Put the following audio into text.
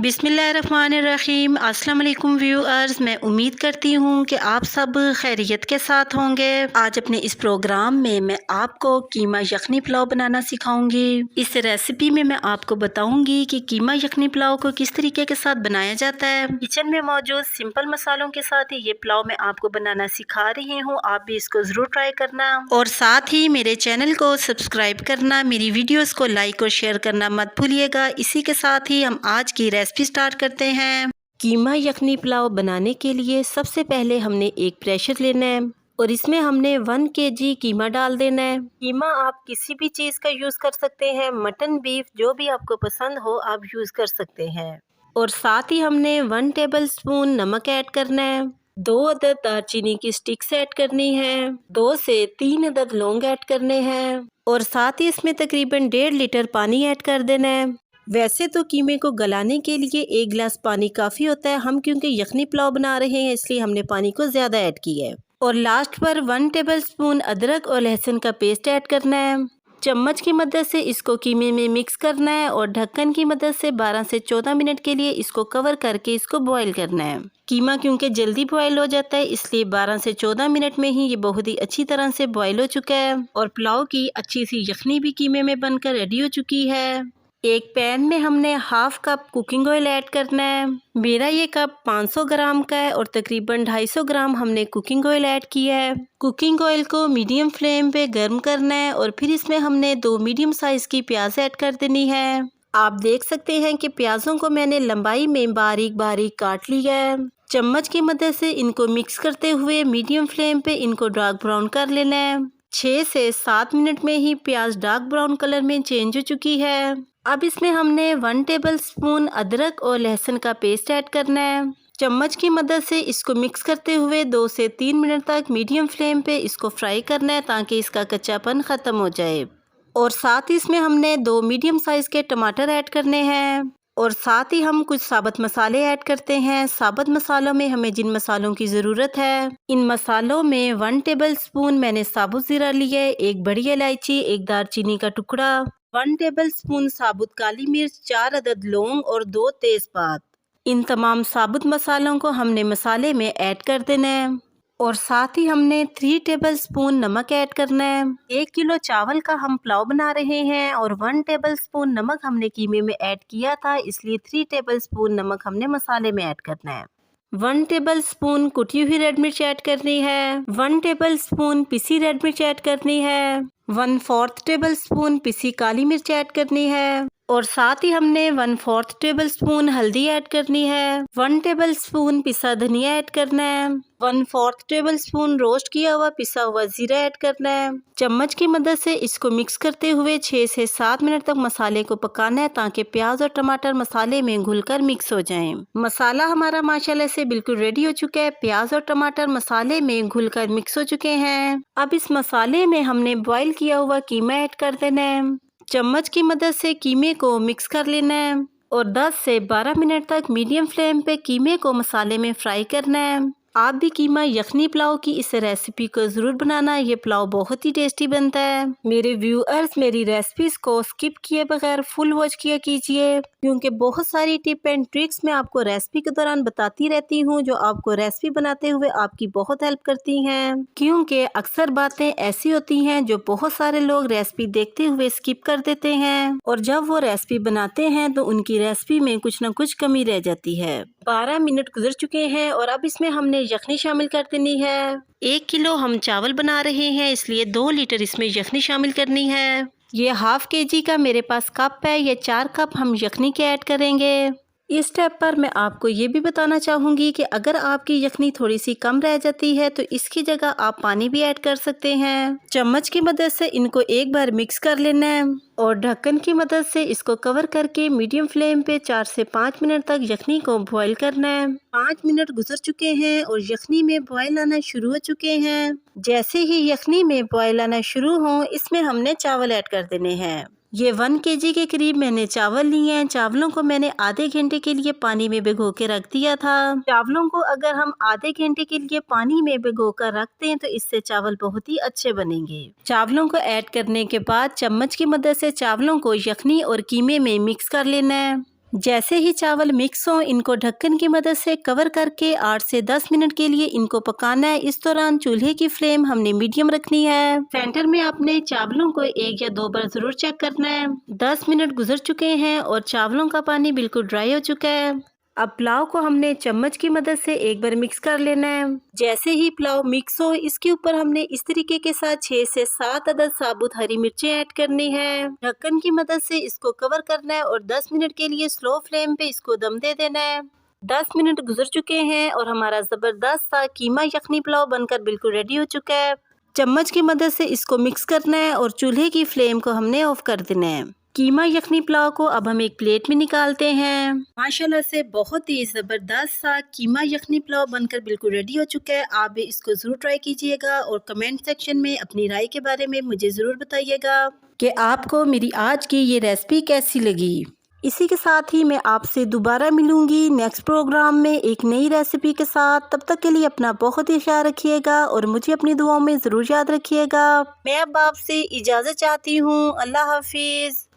बिस्मिल्लाहिर्रहमानिर्रहीम। अस्सलाम वालेकुम व्यूअर्स, मैं उम्मीद करती हूँ कि आप सब खैरियत के साथ होंगे। आज अपने इस प्रोग्राम में मैं आपको कीमा यखनी पुलाव बनाना सिखाऊंगी। इस रेसिपी में मैं आपको बताऊंगी कि कीमा यखनी पुलाव को किस तरीके के साथ बनाया जाता है। किचन में मौजूद सिंपल मसालों के साथ ही ये पुलाव मैं आपको बनाना सिखा रही हूँ। आप भी इसको ज़रूर ट्राई करना और साथ ही मेरे चैनल को सब्सक्राइब करना, मेरी वीडियोज़ को लाइक और शेयर करना मत भूलिएगा। इसी के साथ ही हम आज की रेसिपी स्टार्ट करते हैं। कीमा यखनी पुलाव बनाने के लिए सबसे पहले हमने एक प्रेशर लेना है और इसमें हमने 1 kg कीमा डाल देना है। कीमा आप किसी भी चीज़ का यूज़ कर सकते हैं, मटन, बीफ, जो भी आपको पसंद हो आप यूज़ कर सकते हैं। और साथ ही हमने 1 टेबलस्पून नमक ऐड करना है, 2 अदद दालचीनी की स्टिक्स ऐड करनी है, 2 से 3 अदद लौंग ऐड करने हैं और साथ ही इसमें तकरीबन 1.5 लीटर पानी ऐड कर देना है। वैसे तो कीमे को गलाने के लिए 1 गिलास पानी काफ़ी होता है, हम क्योंकि यखनी पुलाव बना रहे हैं इसलिए हमने पानी को ज़्यादा ऐड किया है। और लास्ट पर 1 टेबलस्पून अदरक और लहसुन का पेस्ट ऐड करना है। चम्मच की मदद से इसको कीमे में मिक्स करना है और ढक्कन की मदद से 12 से 14 मिनट के लिए इसको कवर करके इसको बॉईल करना है। कीमा क्योंकि जल्दी बॉईल हो जाता है इसलिए 12 से 14 मिनट में ही ये बहुत ही अच्छी तरह से बॉईल हो चुका है और पुलाव की अच्छी सी यखनी भी कीमे में बनकर रेडी हो चुकी है। एक पैन में हमने half cup cooking oil add करना है। मेरा ये कप 500 ग्राम का है और तकरीबन 250 ग्राम हमने कुकिंग ऑयल ऐड किया है। कुकिंग ऑयल को मीडियम फ्लेम पे गर्म करना है और फिर इसमें हमने 2 मीडियम साइज की प्याज ऐड कर देनी है। आप देख सकते हैं कि प्याजों को मैंने लंबाई में बारीक बारीक काट लिया है। चम्मच की मदद से इनको मिक्स करते हुए मीडियम फ्लेम पे इनको डार्क ब्राउन कर लेना है। 6 से 7 मिनट में ही प्याज डार्क ब्राउन कलर में चेंज हो चुकी है। अब इसमें हमने 1 टेबलस्पून अदरक और लहसुन का पेस्ट ऐड करना है। चम्मच की मदद से इसको मिक्स करते हुए 2 से 3 मिनट तक मीडियम फ्लेम पे इसको फ्राई करना है ताकि इसका कच्चापन ख़त्म हो जाए। और साथ ही इसमें हमने 2 मीडियम साइज़ के टमाटर ऐड करने हैं और साथ ही हम कुछ साबुत मसाले ऐड करते हैं। साबुत मसालों में हमें जिन मसालों की ज़रूरत है, इन मसालों में 1 टेबलस्पून मैंने साबुत ज़ीरा लिया है, 1 बड़ी इलायची, 1 दालचीनी का टुकड़ा, 1 टेबलस्पून साबुत काली मिर्च, 4 अदद लौंग और 2 तेज़पात। इन तमाम साबुत मसालों को हमने मसाले में ऐड कर देना है और साथ ही हमने 3 टेबलस्पून नमक ऐड करना है। 1 किलो चावल का हम पुलाव बना रहे हैं और 1 टेबलस्पून नमक हमने कीमे में ऐड किया था, इसलिए 3 टेबलस्पून नमक हमने मसाले में ऐड करना है। 1 टेबलस्पून कुटी हुई रेड मिर्च ऐड करनी है, 1 टेबलस्पून पिसी रेड मिर्च ऐड करनी है, 1/4 टेबलस्पून पिसी काली मिर्च ऐड करनी है और साथ ही हमने 1/4 टेबलस्पून हल्दी ऐड करनी है, 1 टेबलस्पून पिसा धनिया ऐड करना है, 1/4 टेबलस्पून रोस्ट किया हुआ पिसा हुआ जीरा ऐड करना है। चम्मच की मदद से इसको मिक्स करते हुए 6 से 7 मिनट तक मसाले को पकाना है ताकि प्याज और टमाटर मसाले में घुलकर मिक्स हो जाएं। मसाला हमारा माशाल्लाह से बिल्कुल रेडी हो चुका है, प्याज और टमाटर मसाले में घुलकर मिक्स हो चुके हैं। अब इस मसाले में हमने बॉईल किया हुआ कीमा ऐड कर देना है। चम्मच की मदद से कीमे को मिक्स कर लेना है और 10 से 12 मिनट तक मीडियम फ्लेम पे कीमे को मसाले में फ्राई करना है। आप भी कीमा यखनी पुलाव की इस रेसिपी को ज़रूर बनाना, ये पुलाव बहुत ही टेस्टी बनता है। मेरे व्यूअर्स मेरी रेसिपीज़ को स्किप किए बगैर फुल वॉच किया कीजिए क्योंकि बहुत सारी टिप एंड ट्रिक्स मैं आपको रेसिपी के दौरान बताती रहती हूँ जो आपको रेसिपी बनाते हुए आपकी बहुत हेल्प करती हैं। क्योंकि अक्सर बातें ऐसी होती हैं जो बहुत सारे लोग रेसिपी देखते हुए स्किप कर देते हैं और जब वो रेसिपी बनाते हैं तो उनकी रेसिपी में कुछ न कुछ कमी रह जाती है। 12 मिनट गुजर चुके हैं और अब इसमें हमने यखनी शामिल कर देनी है। 1 किलो हम चावल बना रहे हैं इसलिए 2 लीटर इसमें यखनी शामिल करनी है। ये हाफ kg का मेरे पास कप है, ये 4 कप हम यखनी के ऐड करेंगे। इस स्टेप पर मैं आपको ये भी बताना चाहूँगी कि अगर आपकी यखनी थोड़ी सी कम रह जाती है तो इसकी जगह आप पानी भी ऐड कर सकते हैं। चम्मच की मदद से इनको एक बार मिक्स कर लेना है और ढक्कन की मदद से इसको कवर करके मीडियम फ्लेम पे 4 से 5 मिनट तक यखनी को बॉईल करना है। 5 मिनट गुजर चुके हैं और यखनी में बॉईल आना शुरू हो चुके हैं। जैसे ही यखनी में बॉईल आना शुरू हो इसमें हमने चावल ऐड कर देने हैं। ये 1 kg के करीब मैंने चावल लिए हैं। चावलों को मैंने आधे घंटे के लिए पानी में भिगो के रख दिया था। चावलों को अगर हम आधे घंटे के लिए पानी में भिगो कर रखते हैं तो इससे चावल बहुत ही अच्छे बनेंगे। चावलों को ऐड करने के बाद चम्मच की मदद से चावलों को यखनी और कीमे में मिक्स कर लेना है। जैसे ही चावल मिक्स हों, इनको ढक्कन की मदद से कवर करके 8 से 10 मिनट के लिए इनको पकाना है। इस दौरान चूल्हे की फ्लेम हमने मीडियम रखनी है। सेंटर में आपने चावलों को 1 या 2 बार जरूर चेक करना है। 10 मिनट गुजर चुके हैं और चावलों का पानी बिल्कुल ड्राई हो चुका है। अब पुलाव को हमने चम्मच की मदद से एक बार मिक्स कर लेना है। जैसे ही पुलाव मिक्स हो, इसके ऊपर हमने इस तरीके के साथ 6 से 7 अदद साबुत हरी मिर्चें ऐड करनी है। ढक्कन की मदद से इसको कवर करना है और 10 मिनट के लिए स्लो फ्लेम पे इसको दम दे देना है। 10 मिनट गुजर चुके हैं और हमारा ज़बरदस्त सा कीमा यखनी पुलाव बनकर बिल्कुल रेडी हो चुका है। चम्मच की मदद से इसको मिक्स करना है और चूल्हे की फ्लेम को हमने ऑफ कर देना है। कीमा यखनी पुलाव को अब हम एक प्लेट में निकालते हैं। माशाल्लाह से बहुत ही ज़बरदस्त सा कीमा यखनी पुलाव बनकर बिल्कुल रेडी हो चुका है। आप भी इसको ज़रूर ट्राई कीजिएगा और कमेंट सेक्शन में अपनी राय के बारे में मुझे ज़रूर बताइएगा कि आपको मेरी आज की ये रेसिपी कैसी लगी। इसी के साथ ही मैं आपसे दोबारा मिलूंगी नेक्स्ट प्रोग्राम में एक नई रेसिपी के साथ। तब तक के लिए अपना बहुत ही ख्याल रखिएगा और मुझे अपनी दुआओं में ज़रूर याद रखिएगा। मैं अब आपसे इजाज़त चाहती हूँ। अल्लाह हाफिज़।